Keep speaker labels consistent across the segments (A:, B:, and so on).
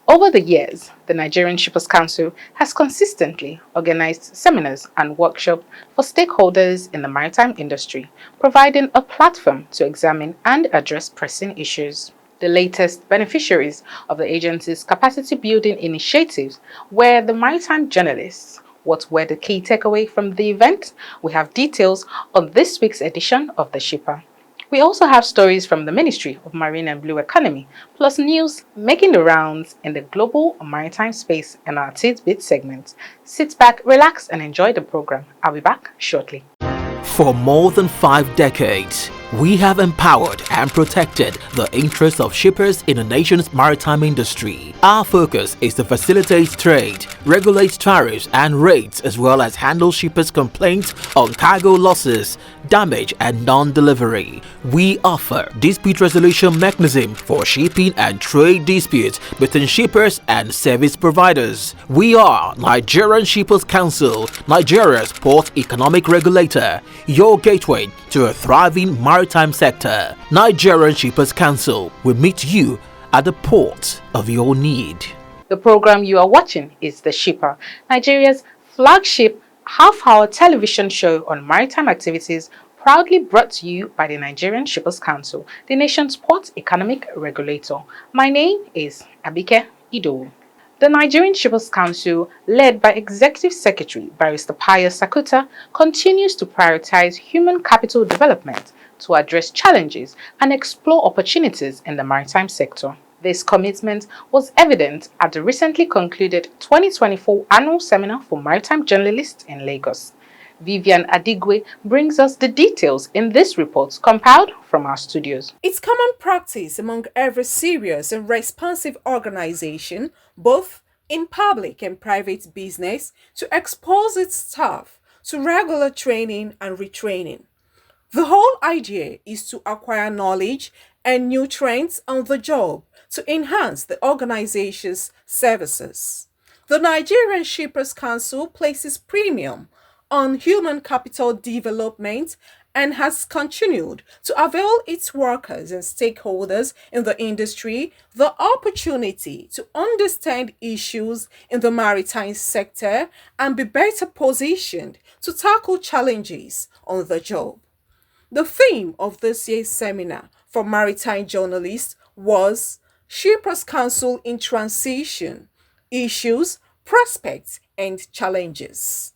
A: Over the years, the Nigerian Shippers Council has consistently organized seminars and workshops for stakeholders in the maritime industry, providing a platform to examine and address pressing issues. The latest beneficiaries of the agency's capacity building initiatives were the maritime journalists. What were the key takeaways from the event? We have details on this week's edition of The Shipper. We also have stories from the Ministry of Marine and Blue Economy, plus news making the rounds in the global maritime space in our Tidbit segment. Sit back, relax, and enjoy the program. I'll be back shortly.
B: For more than 5 decades, we have empowered and protected the interests of shippers in the nation's maritime industry. Our focus is to facilitate trade, regulate tariffs and rates, as well as handle shippers' complaints on cargo losses, damage and non-delivery. We offer dispute resolution mechanism for shipping and trade disputes between shippers and service providers. We are Nigerian Shippers Council, Nigeria's port economic regulator, your gateway to a thriving maritime sector. Nigerian Shippers Council will meet you at the port of your need.
A: The program you are watching is The Shipper, Nigeria's flagship half-hour television show on maritime activities, proudly brought to you by the Nigerian Shippers Council, the nation's port economic regulator. My name is Abike Ido. The Nigerian Shippers Council, led by Executive Secretary Barrister Pius Sakuta, continues to prioritize human capital development to address challenges and explore opportunities in the maritime sector. This commitment was evident at the recently concluded 2024 Annual Seminar for Maritime Journalists in Lagos. Vivian Adigwe brings us the details in this report compiled from our studios.
C: It's common practice among every serious and responsive organization, both in public and private business, to expose its staff to regular training and retraining. The whole idea is to acquire knowledge and new trends on the job to enhance the organization's services. The Nigerian Shippers Council places premium on human capital development and has continued to avail its workers and stakeholders in the industry the opportunity to understand issues in the maritime sector and be better positioned to tackle challenges on the job. The theme of this year's seminar for maritime journalists was Shippers Council in Transition: Issues, Prospects and Challenges.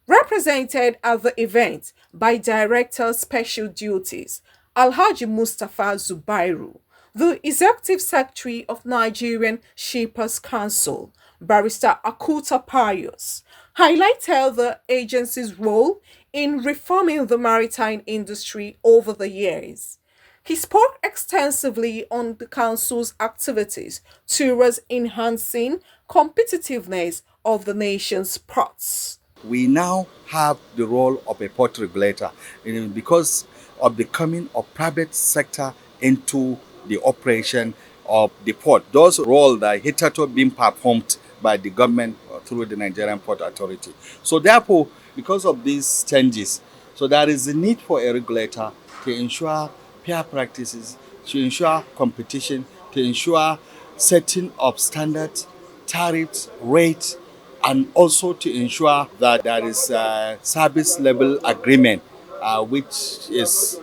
C: Represented at the event by Director Special Duties Alhaji Mustafa Zubairu, the Executive Secretary of Nigerian Shippers Council, Barrister Akuta Pius, highlighted the agency's role in reforming the maritime industry over the years. He spoke extensively on the Council's activities towards enhancing competitiveness of the nation's ports.
D: We now have the role of a port regulator because of the coming of private sector into the operation of the port. Those roles that hitherto been performed by the government through the Nigerian Port Authority. So therefore, because of these changes, so there is a need for a regulator to ensure fair practices, to ensure competition, to ensure setting of standards, tariffs, rates, and also to ensure that there is a service level agreement which is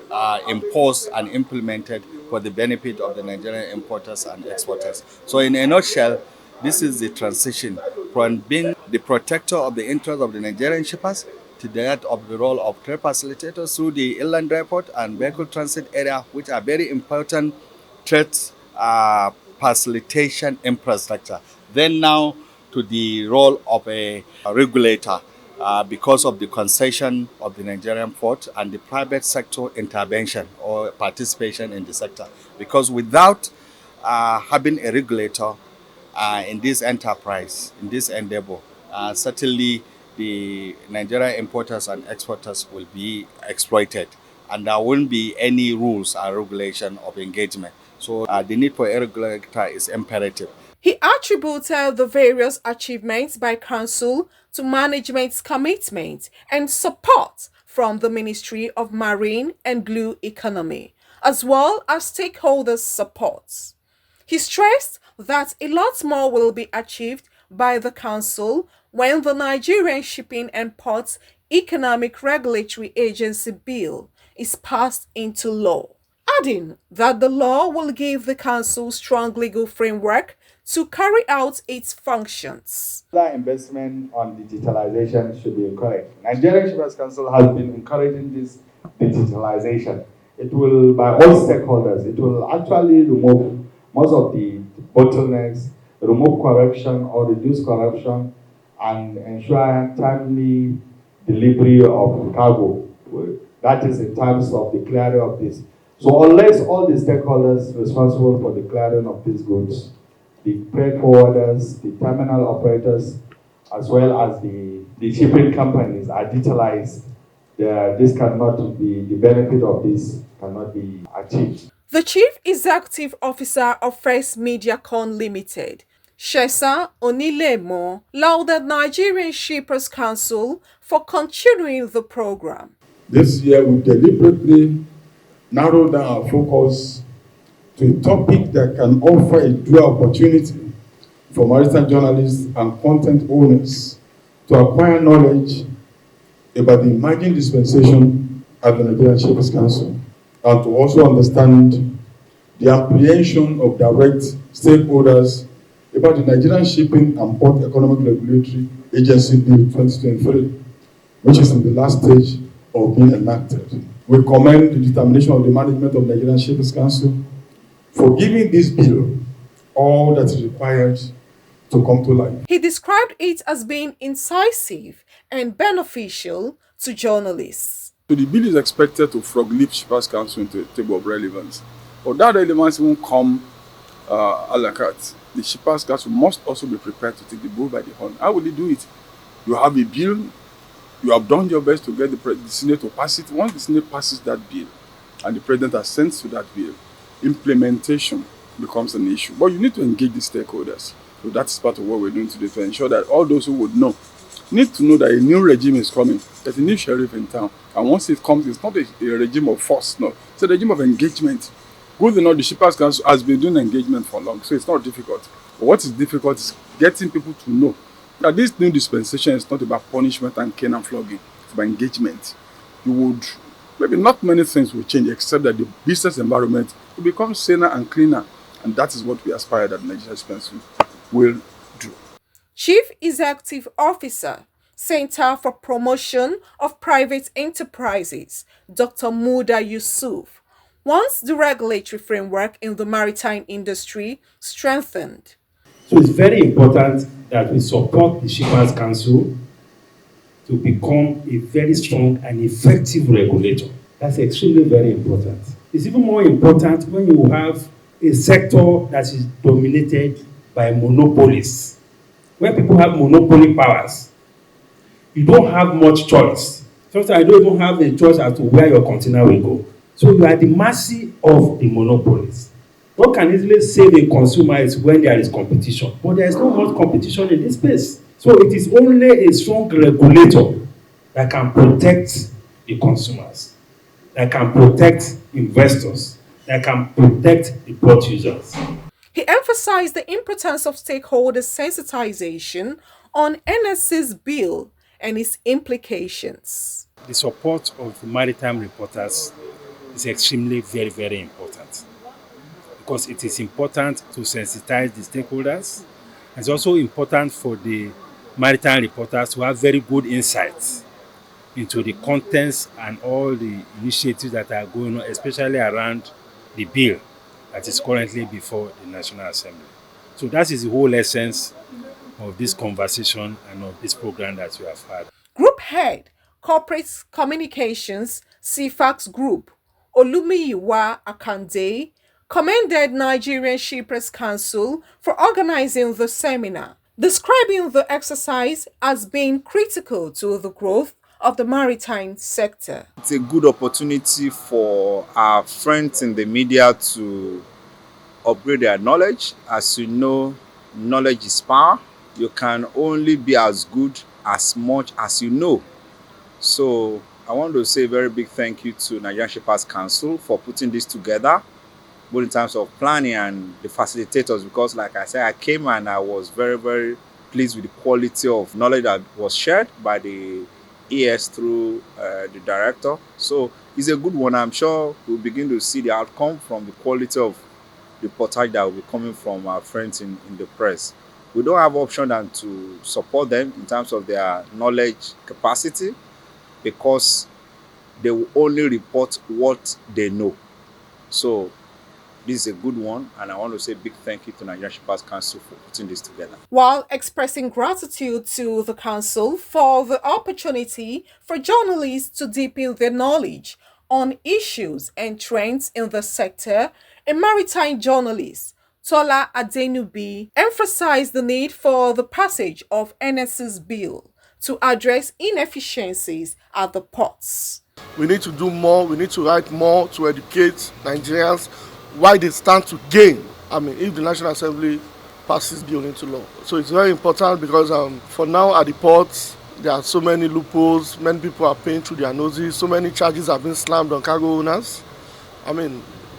D: imposed and implemented for the benefit of the Nigerian importers and exporters. So in a nutshell, this is the transition from being the protector of the interests of the Nigerian shippers to that of the role of trade facilitators through the inland dry port and vehicle transit area, which are very important trade facilitation infrastructure. Then now to the role of a regulator because of the concession of the Nigerian port and the private sector intervention or participation in the sector. Because without having a regulator in this enterprise, in this endeavor, certainly the Nigerian importers and exporters will be exploited, and there won't be any rules or regulation of engagement. So the need for a regulator is imperative.
C: He attributed the various achievements by Council to management's commitment and support from the Ministry of Marine and Blue Economy, as well as stakeholders' support. He stressed that a lot more will be achieved by the Council when the Nigerian Shipping and Ports Economic Regulatory Agency Bill is passed into law, adding that the law will give the Council strong legal framework to carry out its functions.
D: Further investment on digitalization should be encouraged. Nigerian Shippers Council has been encouraging this digitalization. It will, by all stakeholders, it will actually remove most of the bottlenecks, remove corruption or reduce corruption, and ensure timely delivery of cargo. That is in terms of the clearing of this. So unless all the stakeholders responsible for the clearing of these goods, the freight forwarders, the terminal operators, as well as the shipping companies are digitalized, this cannot be, the benefit of this cannot be achieved.
C: The Chief Executive Officer of First Mediacom Limited, Shesa Onilemo, lauded Nigerian Shippers Council for continuing the program.
E: This year, we deliberately narrowed down our focus to a topic that can offer a dual opportunity for maritime journalists and content owners to acquire knowledge about the emerging dispensation at the Nigerian Shippers Council, and to also understand the apprehension of direct stakeholders about the Nigerian Shipping and Port Economic Regulatory Agency Bill 2023, which is in the last stage of being enacted. We commend the determination of the management of the Nigerian Shippers Council for giving this bill all that is required to come to life.
C: He described it as being incisive and beneficial to journalists.
F: So the bill is expected to frog lift Shippers Council into a table of relevance. But that relevance won't come a la carte. The Shippers Council must also be prepared to take the bull by the horn. How will they do it? You have a bill, you have done your best to get the Senate to pass it. Once the Senate passes that bill and the President assents to that bill, implementation becomes an issue. But you need to engage the stakeholders. So that's part of what we're doing today to ensure that all those who would know need to know that a new regime is coming. There's a new sheriff in town. And once it comes, it's not a regime of force, no. It's a regime of engagement. Good enough, the Shippers Council has been doing engagement for long, so it's not difficult. But what is difficult is getting people to know that this new dispensation is not about punishment and cane and flogging. It's about engagement. Maybe not many things will change except that the business environment will become saner and cleaner. And that is what we aspire that Nigeria Council will do.
C: Chief Executive Officer, Center for Promotion of Private Enterprises, Dr. Muda Yusuf, wants the regulatory framework in the maritime industry strengthened.
G: So it's very important that we support the Shippers Council to become a very strong and effective regulator. That's extremely very important. It's even more important when you have a sector that is dominated by monopolies. When people have monopoly powers, you don't have much choice. Sometimes you don't even have a choice as to where your container will go. So you are at the mercy of the monopolies. What can easily save a consumer is when there is competition. But there is no much competition in this space. So it is only a strong regulator that can protect the consumers, that can protect investors, that can protect the port users.
C: He emphasized the importance of stakeholder sensitization on NSC's bill and its implications.
G: The support of the maritime reporters is extremely very, very important because it is important to sensitize the stakeholders. It's also important for the maritime reporters to have very good insights into the contents and all the initiatives that are going on, especially around the bill that is currently before the National Assembly. So that is the whole essence of this conversation and of this program that we have had.
C: Group Head, Corporate Communications, CFAX Group, Olumiyiwa Akande, commended Nigerian Shippers Council for organizing the seminar, describing the exercise as being critical to the growth of the maritime sector.
H: It's a good opportunity for our friends in the media to upgrade their knowledge. As you know, knowledge is power. You can only be as good as much as you know. So I want to say a very big thank you to Nigerian Shippers Council for putting this together, both in terms of planning and the facilitators, because like I said, I came and I was very, very pleased with the quality of knowledge that was shared by the ES through the director. So it's a good one. I'm sure we'll begin to see the outcome from the quality of the reportage that will be coming from our friends in the press. We don't have option than to support them in terms of their knowledge capacity, because they will only report what they know. So this is a good one, and I want to say a big thank you to Nigerian Shippers Council for putting this together.
C: While expressing gratitude to the council for the opportunity for journalists to deepen their knowledge on issues and trends in the sector, a maritime journalist, Tola Adenubi, emphasized the need for the passage of NS's bill to address inefficiencies at the ports.
I: We need to do more, we need to write more to educate Nigerians why they stand to gain. If the National Assembly passes bill into law. So it's very important because for now at the ports, there are so many loopholes, many people are paying through their noses, so many charges have been slammed on cargo owners.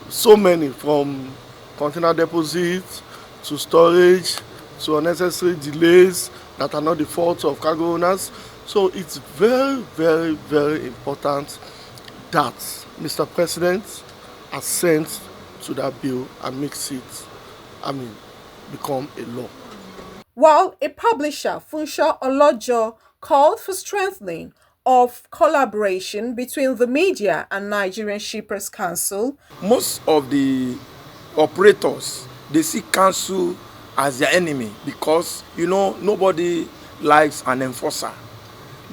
I: So many, from container deposits to storage to unnecessary delays that are not the fault of cargo owners. So it's very, very, very important that Mr. President assents to that bill and makes it, become a law.
C: While a publisher, Funsho Olojo, called for strengthening of collaboration between the media and Nigerian Shippers Council.
J: Most of the operators, they see council as their enemy because, nobody likes an enforcer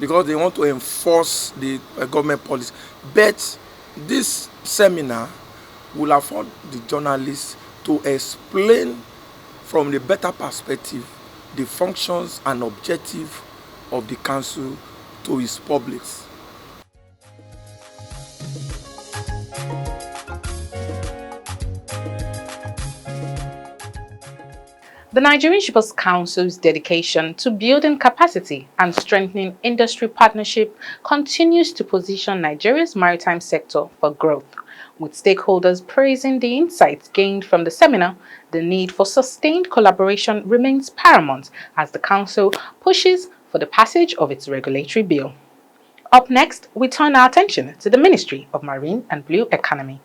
J: because they want to enforce the government policy. But this seminar will afford the journalists to explain from the better perspective the functions and objectives of the council to its publics.
A: The Nigerian Shippers Council's dedication to building capacity and strengthening industry partnership continues to position Nigeria's maritime sector for growth. With stakeholders praising the insights gained from the seminar, the need for sustained collaboration remains paramount as the Council pushes for the passage of its regulatory bill. Up next, we turn our attention to the Ministry of Marine and Blue Economy.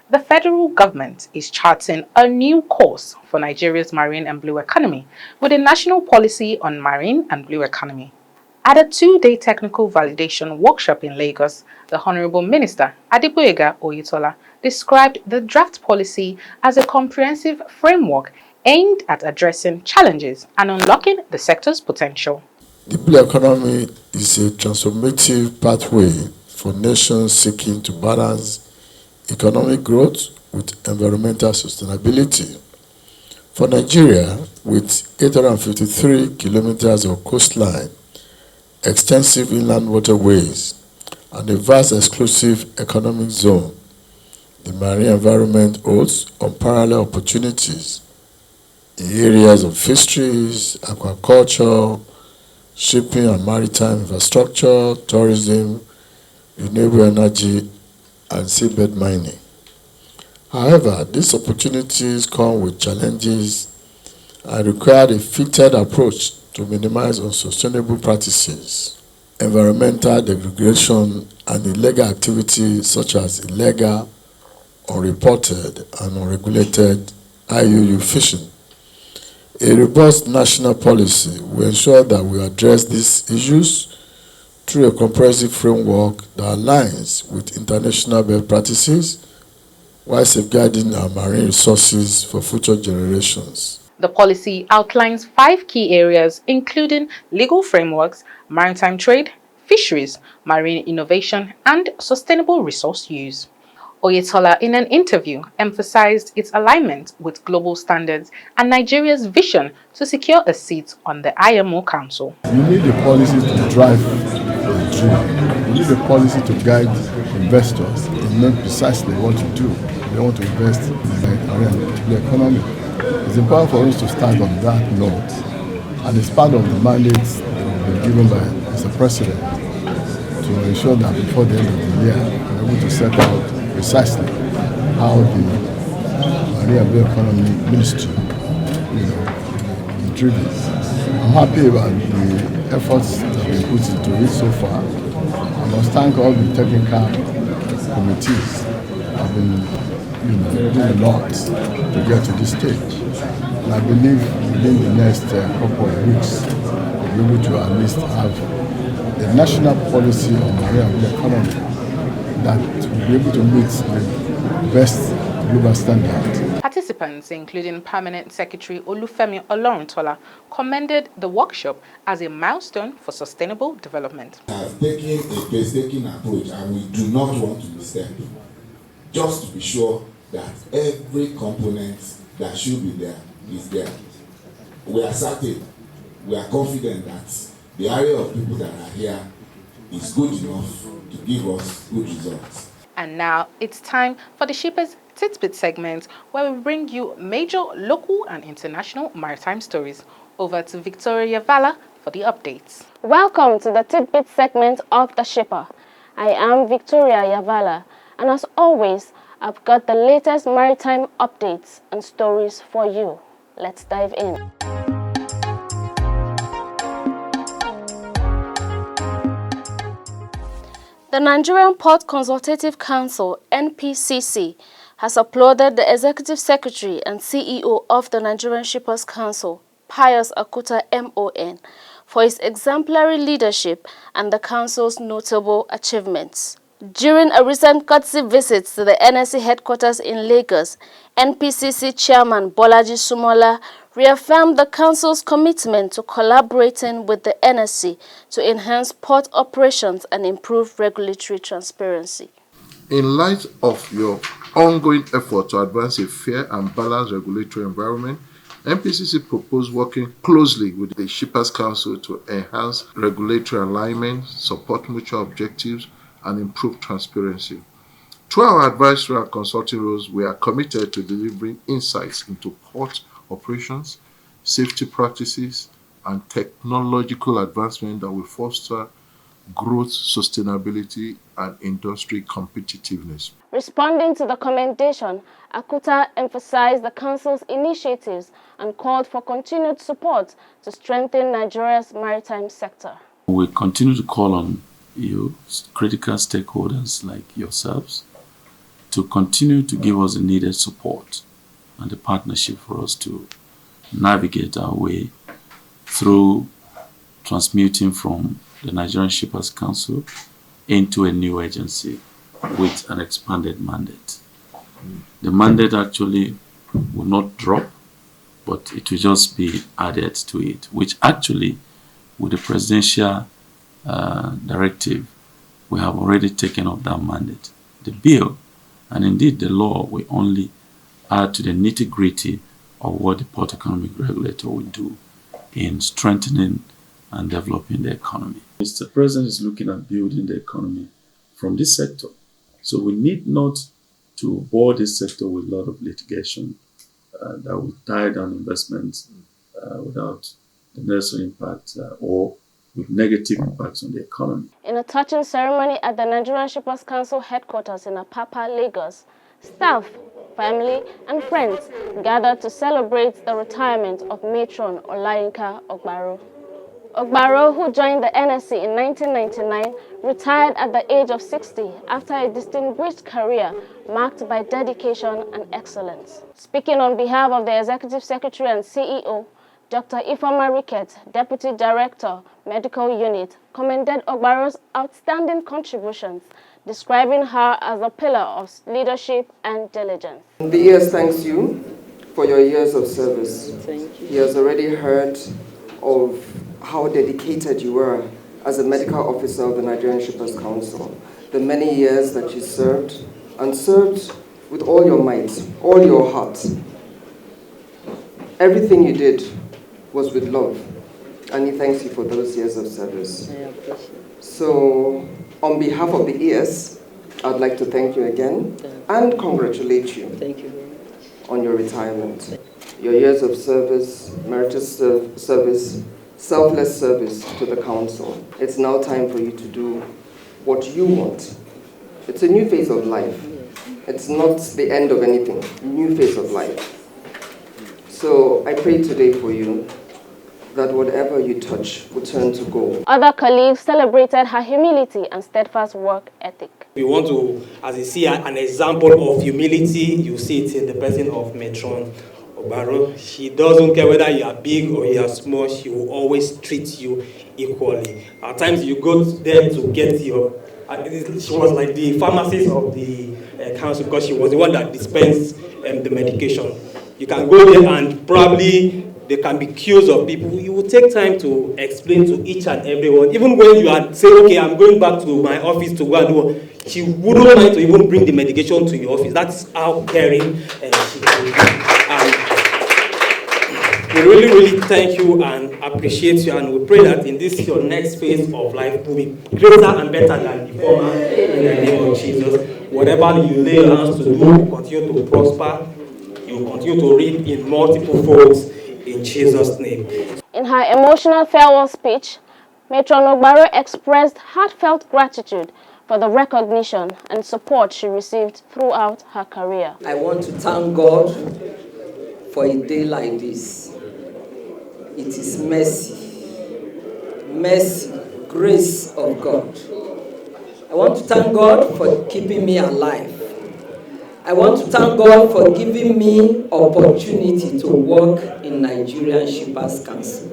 A: The federal government is charting a new course for Nigeria's marine and blue economy with a national policy on marine and blue economy. At a 2-day technical validation workshop in Lagos, the Honorable Minister Adeboyega Oyetola described the draft policy as a comprehensive framework aimed at addressing challenges and unlocking the sector's potential.
K: The blue economy is a transformative pathway for nations seeking to balance economic growth with environmental sustainability. For Nigeria, with 853 kilometers of coastline, extensive inland waterways, and a vast exclusive economic zone, the marine environment holds unparalleled opportunities in areas of fisheries, aquaculture, shipping and maritime infrastructure, tourism, renewable energy, and seabed mining. However, these opportunities come with challenges and require a fitted approach to minimize unsustainable practices, environmental degradation, and illegal activities such as illegal, unreported, and unregulated IUU fishing. A robust national policy will ensure that we address these issues through a comprehensive framework that aligns with international best practices while safeguarding our marine resources for future generations.
A: The policy outlines 5 key areas, including legal frameworks, maritime trade, fisheries, marine innovation, and sustainable resource use. Oyetola, in an interview, emphasized its alignment with global standards and Nigeria's vision to secure a seat on the IMO Council.
E: You need a policy to drive the dream. You need a policy to guide investors in knowing precisely what to do. They want to invest in the economy. It's important for us to start on that note, and it's part of the mandate given by Mr. President to ensure that before the end of the year, we're able to set out precisely how the Marine and Economy Ministry, is driven. I'm happy about the efforts that have been put into it so far. I must thank all the technical committees that have been doing a lot to get to this stage. And I believe within the next couple of weeks, we'll be able to at least have a national policy on marine economy that will be able to meet the best global standards.
A: Participants, including Permanent Secretary Olufemi Oloruntola, commended the workshop as a milestone for sustainable development.
L: We have taken a painstaking approach, and we do not want to misstep, just to be sure that every component that should be there is there. We are certain, we are confident that the area of people that are here is good enough to give us good results.
A: And now it's time for the Shippers Tidbit segment, where we bring you major local and international maritime stories. Over to Victoria Yavala for the updates.
M: Welcome to the Tidbit segment of The Shipper. I am Victoria Yavala, and as always, I've got the latest maritime updates and stories for you. Let's dive in. The Nigerian Port Consultative Council, NPCC, has applauded the Executive Secretary and CEO of the Nigerian Shippers Council, Pius Akuta MON, for his exemplary leadership and the Council's notable achievements. During a recent courtesy visit to the NSC headquarters in Lagos, NPCC Chairman Bolaji Sumola reaffirmed the Council's commitment to collaborating with the NSC to enhance port operations and improve regulatory transparency.
N: In light of your ongoing effort to advance a fair and balanced regulatory environment, NPCC proposed working closely with the Shippers Council to enhance regulatory alignment, support mutual objectives, and improve transparency. Through our advisory and consulting roles, we are committed to delivering insights into port operations, safety practices, and technological advancement that will foster growth, sustainability, and industry competitiveness.
M: Responding to the commendation, Akuta emphasized the Council's initiatives and called for continued support to strengthen Nigeria's maritime sector.
O: We continue to call on you, critical stakeholders like yourselves, to continue to give us the needed support and the partnership for us to navigate our way through transmuting from the Nigerian Shippers Council into a new agency with an expanded mandate. The mandate actually will not drop, but it will just be added to it, which actually, with the presidential directive, we have already taken up that mandate. The bill, and indeed the law, will only add to the nitty-gritty of what the Port Economic Regulator will do in strengthening and developing the economy. Mr. President is looking at building the economy from this sector. So we need not to bore this sector with a lot of litigation that will tie down investments without the necessary impact or with negative impacts on the economy.
M: In a touching ceremony at the Nigerian Shippers Council headquarters in Apapa, Lagos, staff family, and friends gathered to celebrate the retirement of Matron Olayinka Ogbaro. Ogbaro, who joined the NSC in 1999, retired at the age of 60 after a distinguished career marked by dedication and excellence. Speaking on behalf of the Executive Secretary and CEO, Dr. Ifeoma Ricket, Deputy Director, Medical Unit, commended Ogbaro's outstanding contributions, describing her as a pillar of leadership and diligence.
P: The ES thanks you for your years of service. Thank you. He has already heard of how dedicated you were as a medical officer of the Nigerian Shippers Council, the many years that you served, and served with all your might, all your heart. Everything you did was with love, and he thanks you for those years of service. So, on behalf of the ES, I'd like to thank you again and congratulate you. Thank you very much. On your retirement. Your years of service, meritorious service, selfless service to the council. It's now time for you to do what you want. It's a new phase of life. It's not the end of anything. New phase of life. So I pray today for you that whatever you touch will turn to gold.
M: Other colleagues celebrated her humility and steadfast work ethic.
Q: We want to, as you see, an example of humility. You see it in the person of Matron Ogbaro. She doesn't care whether you are big or you are small. She will always treat you equally. At times you go there to get your... She was like the pharmacist of the council because she was the one that dispensed the medication. You can go there and probably there can be queues of people. You will take time to explain to each and everyone. Even when you are saying, okay, I'm going back to my office to go and do, she wouldn't mind to even bring the medication to your office. That's how caring she can be. We really, really thank you and appreciate you, and we pray that in this your next phase of life will be greater and better than the former in the name of Jesus. Whatever you lay your hands to do, continue to prosper. You will continue to reap in multiple folds in Jesus' name.
M: In her emotional farewell speech, Matron Ogbaro expressed heartfelt gratitude for the recognition and support she received throughout her career.
R: I want to thank God for a day like this. It is mercy, grace of God. I want to thank God for keeping me alive. I want to thank God for giving me opportunity to work in Nigerian Shippers Council.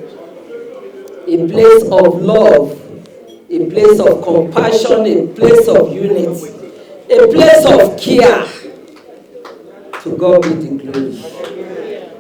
R: A place of love, a place of compassion, a place of unity, a place of care. To God be the glory.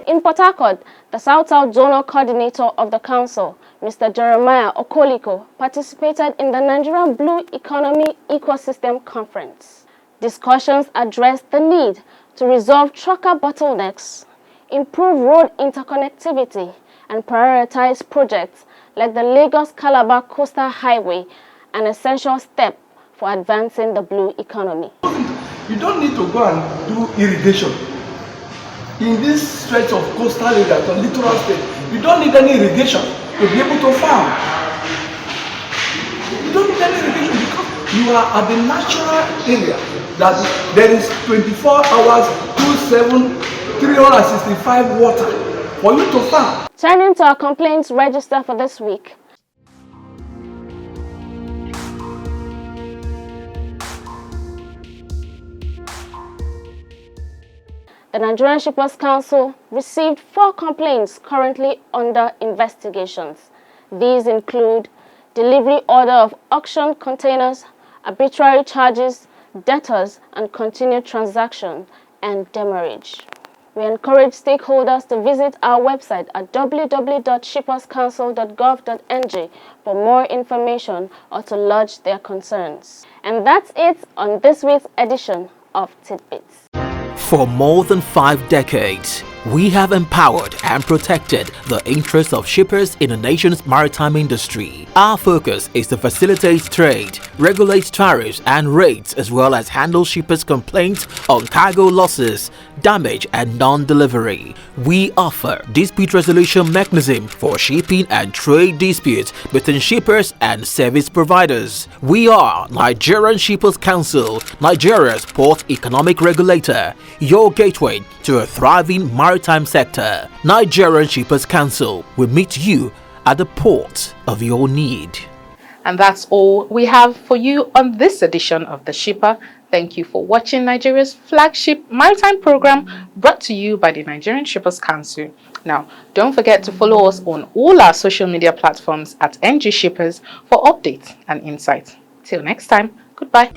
M: In Port Harcourt, the South-South Zonal Coordinator of the Council, Mr. Jeremiah Okoliko, participated in the Nigerian Blue Economy Ecosystem Conference. Discussions addressed the need to resolve trucker bottlenecks, improve road interconnectivity, and prioritize projects like the Lagos-Calabar Coastal Highway, an essential step for advancing the blue economy.
J: You don't need to go and do irrigation. In this stretch of coastal areas or littoral state, you don't need any irrigation to be able to farm. You don't need any irrigation because you are at the natural area that there is 24 hours, 2/7, 365 water for you to farm.
M: Turning to our complaints register for this week. The Nigerian Shippers Council received 4 complaints currently under investigations. These include delivery order of auction containers, arbitrary charges, debtors, and continued transaction, and demurrage. We encourage stakeholders to visit our website at www.shipperscouncil.gov.ng for more information or to lodge their concerns. And that's it on this week's edition of Tidbits.
B: For more than 5 decades, We have empowered and protected the interests of shippers in the nation's maritime industry. Our focus is to facilitate trade, regulate tariffs and rates, as well as handle shippers' complaints on cargo losses, damage and non-delivery. We offer dispute resolution mechanism for shipping and trade disputes between shippers and service providers. We are Nigerian Shippers Council, Nigeria's port economic regulator, your gateway to a thriving maritime sector. Nigerian Shippers Council will meet you at the port of your need.
A: And that's all we have for you on this edition of The Shipper. Thank you for watching Nigeria's flagship maritime program brought to you by the Nigerian Shippers Council. Now, don't forget to follow us on all our social media platforms at NG Shippers for updates and insights. Till next time, goodbye.